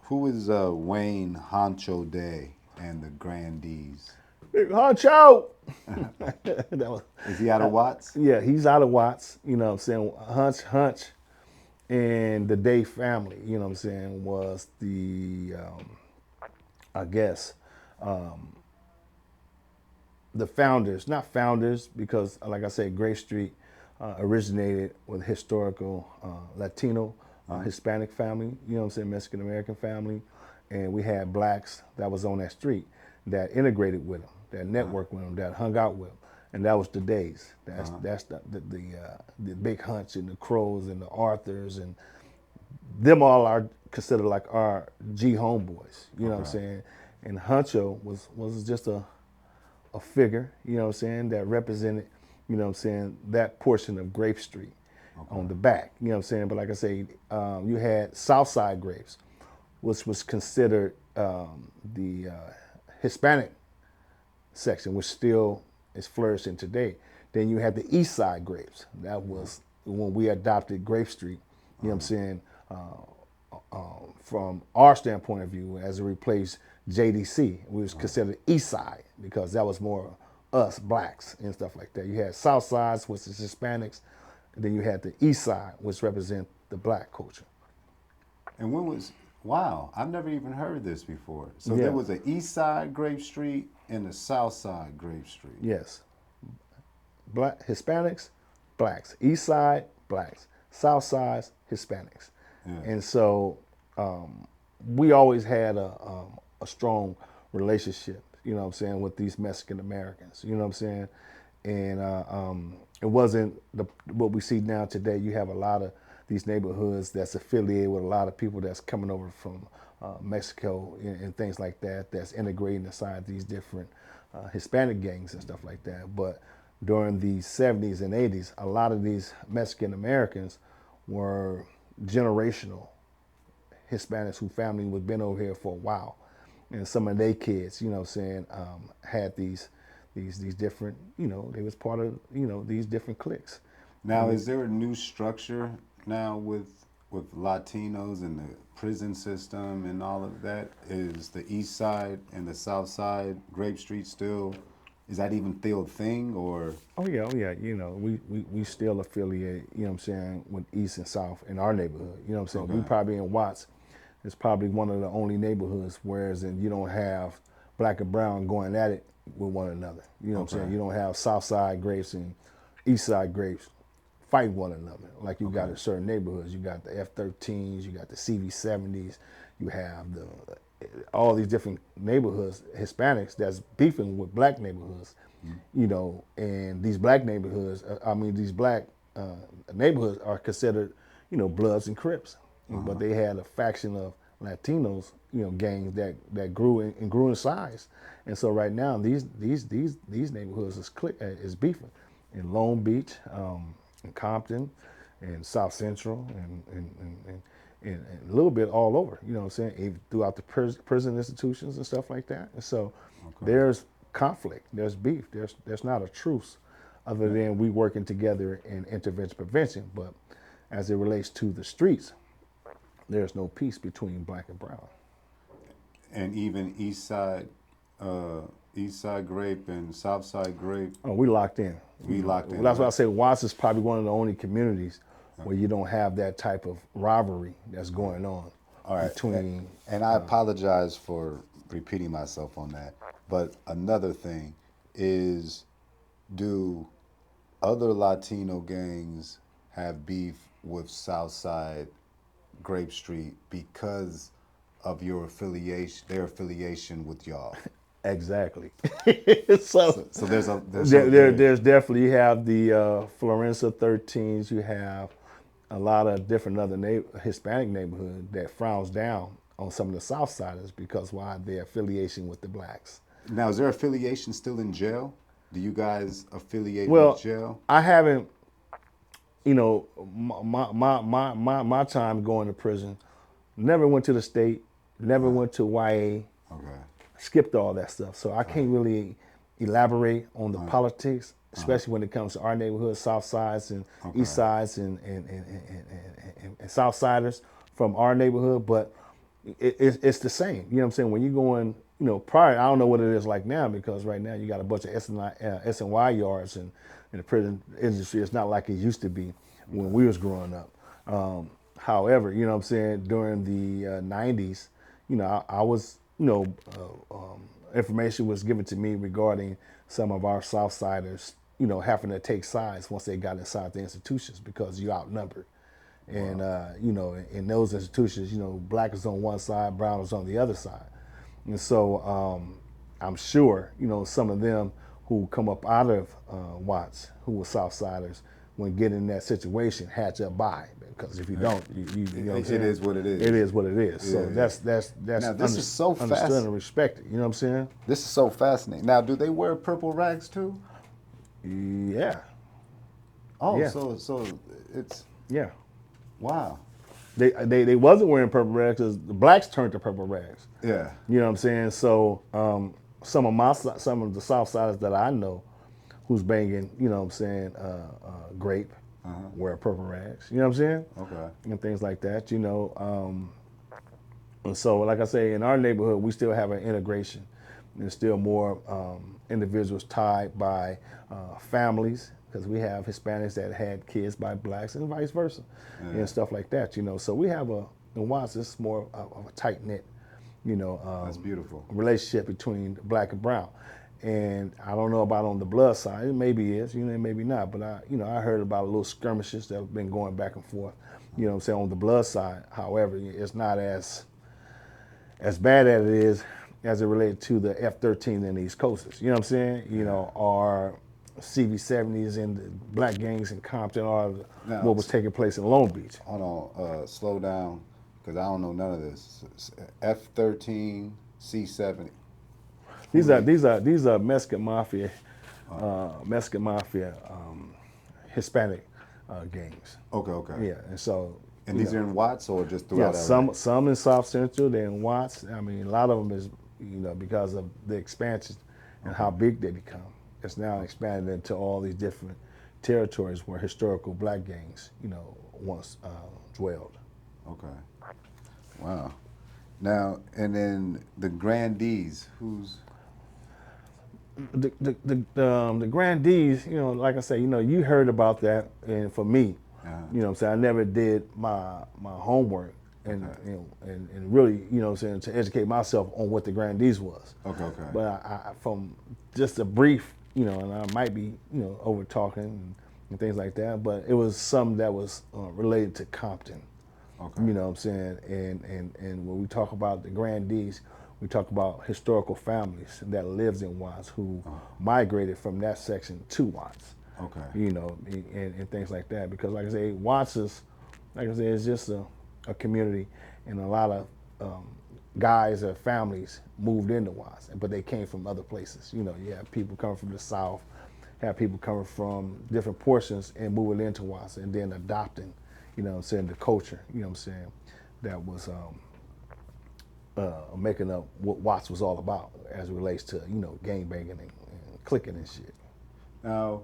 Who is Wayne Honcho Day and the Grandees? Big Huncho. Is he out of Watts? Yeah, he's out of Watts. You know what I'm saying? Hunch, and the Day family. You know what I'm saying? Was the I guess the founders, not founders, because like I said, Grape Street originated with historical Latino, Hispanic family, you know what I'm saying, Mexican American family, and we had blacks that was on that street that integrated with them, that networked with them, that hung out with them, and that was the Days. That's the Big Hunch and the Crows and the Arthurs and them all are considered like our G homeboys, you know what I'm saying, and Huncho was just a figure, you know what I'm saying, that represented, you know what I'm saying, that portion of Grape Street on the back, you know what I'm saying. But like I say, you had Southside grapes, which was considered the Hispanic section, which still is flourishing today. Then you had the East Side grapes. That was when we adopted Grape Street, you know what I'm saying, from our standpoint of view, as it replaced JDC. We was considered East Side because that was more us, blacks, and stuff like that. You had South Sides, which is Hispanics, and then you had the East Side, which represent the black culture. And when was, wow, I've never even heard this before. So Yeah. there was an East Side Grape Street and a South Side Grape Street. Yes. Black Hispanics, blacks. East Side, blacks. South Sides, Hispanics. And so we always had a strong relationship, you know what I'm saying, with these Mexican Americans, you know what I'm saying? And it wasn't what we see now today. You have a lot of these neighborhoods that's affiliated with a lot of people that's coming over from Mexico and things like that, that's integrating inside these different Hispanic gangs and stuff like that. But during the 70s and 80s, a lot of these Mexican Americans were generational Hispanics whose family was been over here for a while, and some of their kids, you know what I'm saying, had these different, you know, they was part of, you know, these different cliques. Now, is there a new structure now with Latinos and the prison system and all of that? Is the East Side and the South Side Grape Street still, is that even still a thing, or? Oh yeah, you know, we still affiliate, you know what I'm saying, with East and South in our neighborhood. You know what I'm saying? We probably in Watts, it's probably one of the only neighborhoods whereas you don't have black and brown going at it with one another. You know what I'm saying? You don't have South Side grapes and East Side grapes fight one another like you got in certain neighborhoods. You got the F-13s, you got the CV-70s, you have all these different neighborhoods, Hispanics that's beefing with black neighborhoods, you know, and these black neighborhoods, these black neighborhoods are considered, you know, Bloods and Crips, but they had a faction of Latinos, you know, gangs that grew in size, and so right now these neighborhoods is beefing in Long Beach, in Compton, and South Central, and a little bit all over, you know what I'm saying, throughout the prison institutions and stuff like that. And so there's conflict, there's beef, there's not a truce other than we working together in intervention prevention. But as it relates to the streets, there's no peace between black and brown. And even East Side Grape and South Side Grape. Oh, we locked in. We locked in. Well, that's why I say Watts is probably one of the only communities where you don't have that type of rivalry that's going on. All right. Between. And I apologize for repeating myself on that. But another thing is, do other Latino gangs have beef with Southside Grape Street because of your affiliation, their affiliation with y'all? Exactly. So there's definitely, you have the Florenza 13s, you have a lot of different other Hispanic neighborhood that frowns down on some of the Southsiders because why? Their affiliation with the blacks. Now, is their affiliation still in jail? Do you guys affiliate Well, with jail? I haven't, you know, my time going to prison, never went to the state, never went to YA. Okay. Skipped all that stuff. So I can't really elaborate on the politics, especially when it comes to our neighborhood, South Sides and East Sides and South Siders from our neighborhood. But it's the same. You know what I'm saying? When you go in, prior, I don't know what it is like now because right now you got a bunch of S&Y yards in the prison industry. It's not like it used to be when we was growing up. However, you know what I'm saying, during the 90s, I was, information was given to me regarding some of our Southsiders, having to take sides once they got inside the institutions because you outnumbered. And, in those institutions, black is on one side, brown is on the other side. And so I'm sure, some of them who come up out of Watts, who were Southsiders, when getting in that situation, had to abide. Because if you don't, you know what I'm saying? It is what it is. It is what it is. So Yeah. that's Now, this is so understood and respected. You know what I'm saying? This is so fascinating. Now, do they wear purple rags too? Yeah. Oh, Yeah. so it's Yeah. wow. They wasn't wearing purple rags because the blacks turned to purple rags. Yeah. You know what I'm saying? So some of the Southsiders that I know, who's banging, grape, wear purple rags. You know what I'm saying? Okay. And things like that. And so, like I say, in our neighborhood, we still have an integration. There's still more individuals tied by families because we have Hispanics that had kids by blacks and vice versa, and stuff like that. So we have in Watts, it's more of a tight knit, That's beautiful. relationship between black and brown. And I don't know about on the blood side. It maybe is, maybe not. But I heard about little skirmishes that have been going back and forth. You know what I'm saying, on the blood side. However, it's not as bad as it is as it related to the F-13 in the East Coasters. You know what I'm saying? Our CV-70s and the black gangs in Compton, or what was taking place in Long Beach. Hold on, slow down, because I don't know none of this. F-13, C-70. These are Mexican Mafia, Hispanic gangs. Okay. Yeah, and so. And these are in Watts or just throughout Yeah, LA? some in South Central, they're in Watts. I mean, a lot of them is, because of the expansion and how big they become. It's now expanded into all these different territories where historical black gangs, once dwelled. Okay. Wow. Now, and then the grandees, who's? The grandees, like I say, you heard about that, and for me, you know what I'm saying, I never did my homework and really, to educate myself on what the grandees was. Okay. But I from just a brief, and I might be, over talking and things like that, but it was something that was related to Compton. Okay. You know what I'm saying? And when we talk about the grandees, we talk about historical families that lives in Watts who migrated from that section to Watts. Okay. And things like that. Because like I say, Watts is, like I say, it's just a community, and a lot of guys or families moved into Watts, but they came from other places. You have people coming from the South, have people coming from different portions and moving into Watts and then adopting, the culture, that was making up what Watts was all about as it relates to, gang banging and clicking and shit. Now,